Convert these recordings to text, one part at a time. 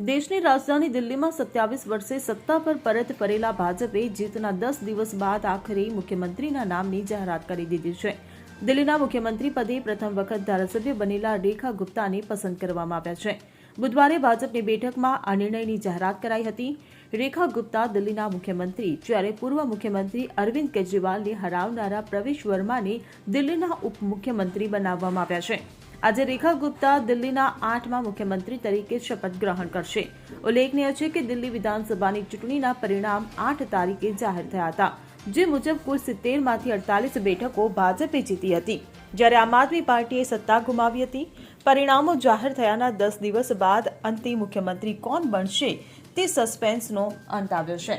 દેશની રાજધાની દિલ્હીમાં 27 વર્ષે સત્તા પર પરત ફરેલા ભાજપે જીતના 10 દિવસ બાદ આખરે મુખ્યમંત્રીના નામની જાહેરાત કરી દીધી છે. દિલ્હીના મુખ્યમંત્રી પદે પ્રથમ વખત ધારાસભ્ય બનેલા રેખા ગુપ્તાને પસંદ કરવામાં આવ્યા છે. બુધવારે ભાજપની બેઠકમાં આ નિર્ણયની જાહેરાત કરાઈ હતી. રેખા ગુપ્તા દિલ્હીના મુખ્યમંત્રી, જ્યારે પૂર્વ મુખ્યમંત્રી અરવિંદ કેજરીવાલને હરાવનારા પ્રવેશ વર્માને દિલ્હીના ઉપમુખ્યમંત્રી બનાવવામાં આવ્યા છે. આજે રેખા ગુપ્તા દિલ્હીના 8મા મુખ્યમંત્રી તરીકે શપથ ગ્રહણ કરશે. ઉલ્લેખનીય છે કે દિલ્હી વિધાનસભાની ચૂંટણીના પરિણામ 8 તારીખે જાહેર થયા હતા, જે મુજબ કુલ 70માંથી 48 બેઠકો ભાજપે જીતી હતી, જ્યારે આમ આદમી પાર્ટીએ સત્તા ગુમાવી હતી. પરિણામો જાહેર થયાના 10 દિવસ બાદ અંતિમ મુખ્યમંત્રી કોણ બનશે તે સસ્પેન્સનો અંત આવ્યો છે.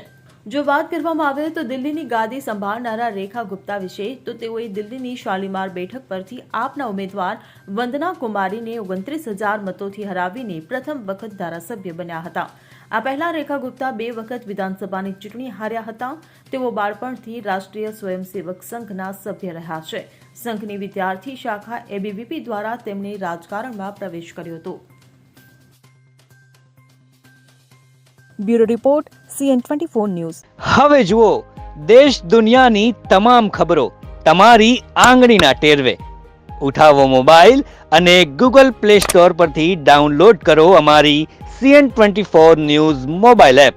જો વાત કરવામાં આવે તો દિલ્હીની ગાદી સંભાળનારા રેખા ગુપ્તા વિશે, તો તેઓએ દિલ્હીની શાલીમાર બેઠક પરથી આપના ઉમેદવાર વંદના કુમારીને 29,000 મતોથી હરાવીને પ્રથમ વખત ધારાસભ્ય બન્યા હતા. આ પહેલા રેખા ગુપ્તા 2 વખત વિધાનસભાની ચૂંટણી હાર્યા હતા. તેઓ બાળપણથી રાષ્ટ્રીય સ્વયંસેવક સંઘના સભ્ય રહ્યા છે. સંઘની વિદ્યાર્થી શાખા એબીવીપી દ્વારા તેમણે રાજકારણમાં પ્રવેશ કર્યો હતો. Bureau report CN24 news. હવે જુઓ દેશ દુનિયાની તમામ ખબરો તમારી આંગળીના ટેરવે. ઉઠાવો મોબાઈલ અને Google Play Store પરથી ડાઉનલોડ કરો અમારી CN24 ન્યૂઝ મોબાઈલ એપ.